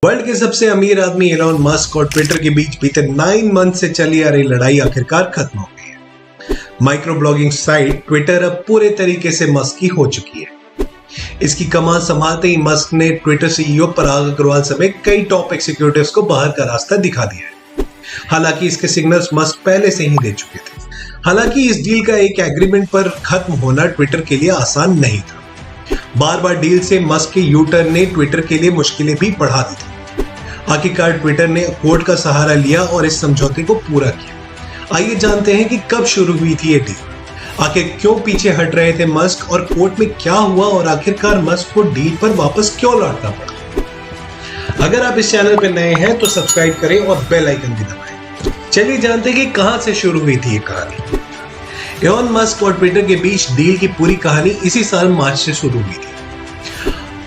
World के सबसे अमीर आदमी एलोन मस्क और ट्विटर के बीच बीते 9 मंथ से चली आ रही लड़ाई आखिरकार खत्म हो गई है। माइक्रो ब्लॉगिंग साइट ट्विटर अब पूरे तरीके से मस्क की हो चुकी है। इसकी कमान संभालते ही मस्क ने ट्विटर सीईओ पराग अग्रवाल समेत कई टॉप एग्जीक्यूटिव्स को बाहर का रास्ता दिखा दिया है। हालांकि इसके सिग्नल्स मस्क पहले से ही दे चुके थे। हालांकि इस डील का एक एग्रीमेंट पर खत्म होना ट्विटर के लिए आसान नहीं था। बार बार डील से मस्क के यू टर्न ने ट्विटर के लिए मुश्किलें भी बढ़ा दी थी। आखिरकार ट्विटर ने कोर्ट का सहारा लिया और इस समझौते को पूरा किया। आइए जानते हैं कि कब शुरू हुई थी ये डील, आखिर क्यों पीछे हट रहे थे मस्क और कोर्ट में क्या हुआ और आखिरकार मस्क को डील पर वापस क्यों लौटना पड़ा। अगर आप इस चैनल पर नए हैं तो सब्सक्राइब करें और बेल आइकन भी दबाएं। चलिए जानते हैं कि कहां से शुरू हुई थी ये कहानी। एलोन मस्क और ट्विटर के बीच डील की पूरी कहानी इसी साल मार्च से शुरू हुई थी।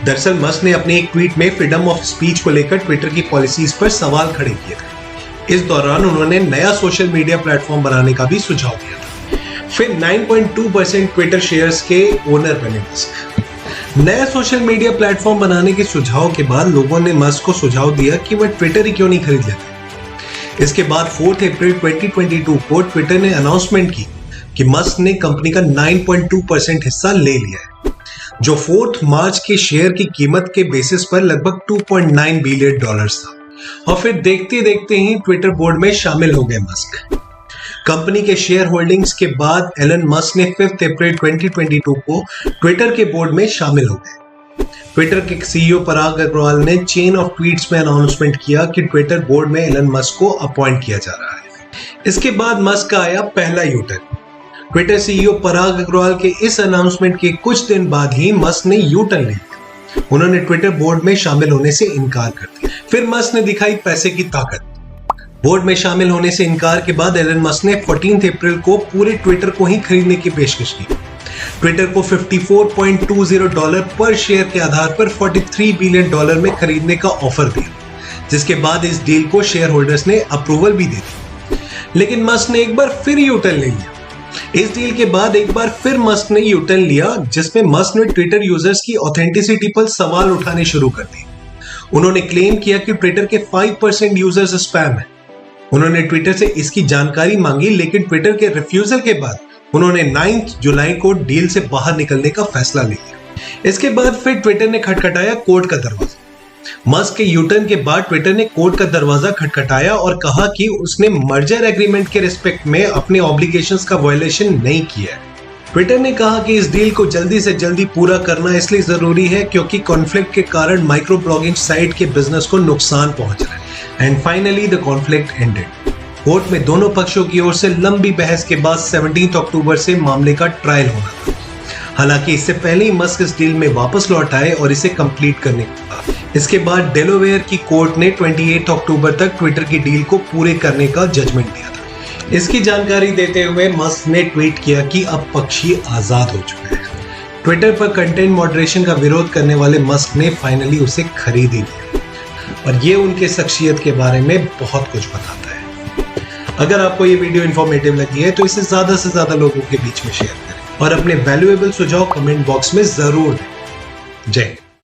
दरअसल मस्क ने अपने एक ट्वीट में फ्रीडम ऑफ स्पीच को लेकर ट्विटर की पॉलिसीज पर सवाल खड़े किए थे। इस दौरान उन्होंने नया सोशल मीडिया प्लेटफॉर्म बनाने का भी सुझाव दिया था। फिर 9.2% ट्विटर शेयर्स के ओनर बने मस्क। नया सोशल मीडिया प्लेटफॉर्म बनाने के सुझाव के बाद लोगों ने मस्क को सुझाव दिया कि वह ट्विटर ही क्यों नहीं खरीद लेते। इसके बाद 4 अप्रैल 2022 को ट्विटर ने अनाउंसमेंट की कि मस्क ने कंपनी का 9.2% हिस्सा ले लिया है, जो 4 मार्च के शेयर की कीमत के बेसिस पर लगभग $2.9 बिलियन था। और फिर देखते देखते ही ट्विटर बोर्ड में शामिल हो गए मस्क। कंपनी के शेयर होल्डिंग्स के बाद एलन मस्क ने 5 अप्रैल 2022 को ट्विटर के बोर्ड में शामिल हो गए। ट्विटर के सीईओ पराग अग्रवाल ने चेन ऑफ ट्वीट्स में अनाउंसमेंट किया कि ट्विटर बोर्ड में एलन मस्क को अपॉइंट किया जा रहा है। इसके बाद मस्क का आया पहला यूटर्न। ट्विटर सीईओ पराग अग्रवाल के इस अनाउंसमेंट के कुछ दिन बाद ही मस्क ने यू टर्न लिया। उन्होंने ट्विटर बोर्ड में शामिल होने से इनकार कर दिया। फिर मस्क ने दिखाई पैसे की ताकत। बोर्ड में शामिल होने से इनकार के बाद एलन मस्क ने 14 अप्रैल को पूरे ट्विटर को ही खरीदने की पेशकश की। ट्विटर को $54.20 पर शेयर के आधार पर $43 बिलियन में खरीदने का ऑफर दिया, जिसके बाद इस डील को शेयर होल्डर्स ने अप्रूवल भी दे दी। लेकिन मस्क ने एक बार फिर यू टर्न ले लिया। इस डील के बाद एक बार फिर मस्क ने यूटर्न लिया, जिसमें मस्क ने ट्विटर यूजर्स की ऑथेंटिसिटी पर सवाल उठाने शुरू कर दिए। उन्होंने क्लेम किया कि ट्विटर के 5% यूजर्स स्पैम है। उन्होंने ट्विटर से इसकी जानकारी मांगी, लेकिन ट्विटर के रिफ्यूजल के बाद उन्होंने 9 जुलाई को डील से बाहर निकलने का फैसला लिया। इसके बाद फिर ट्विटर ने खटखटाया कोर्ट का दरवाजा। मस्क के यूटर्न के बाद ट्विटर ने कोर्ट का दरवाजा खटखटाया और कहा कि उसने मर्जर एग्रीमेंट के रिस्पेक्ट में अपने ऑब्लिगेशंस का वायलेशन नहीं किया है। ट्विटर ने कहा कि इस डील को जल्दी से जल्दी पूरा करना इसलिए जरूरी है क्योंकि कॉन्फ्लिक्ट के कारण माइक्रो ब्लॉगिंग साइट के बिजनेस को नुकसान पहुंच रहा है। And finally the conflict ended. Court में दोनों पक्षों की ओर से लंबी बहस के बाद 17 अक्टूबर से मामले का ट्रायल होना था। हालांकि इससे पहले ही मस्क इस डील में वापस लौट आए और इसे कंप्लीट करने को कहा। इसके बाद डेलावेयर की कोर्ट ने 28 अक्टूबर तक ट्विटर की डील को पूरे करने का जजमेंट दिया था। इसकी जानकारी देते हुए मस्क ने ट्वीट किया कि अब पक्षी आजाद हो चुके हैं। ट्विटर पर कंटेंट मॉडरेशन का विरोध करने वाले मस्क ने फाइनली उसे खरीद ही लिया, और ये उनके शख्सियत के बारे में बहुत कुछ बताता है। अगर आपको ये वीडियो इंफॉर्मेटिव लगी है तो इसे ज्यादा से ज्यादा लोगों के बीच में शेयर करें और अपने वैल्यूएबल सुझाव कमेंट बॉक्स में जरूर दें। जय हिंद।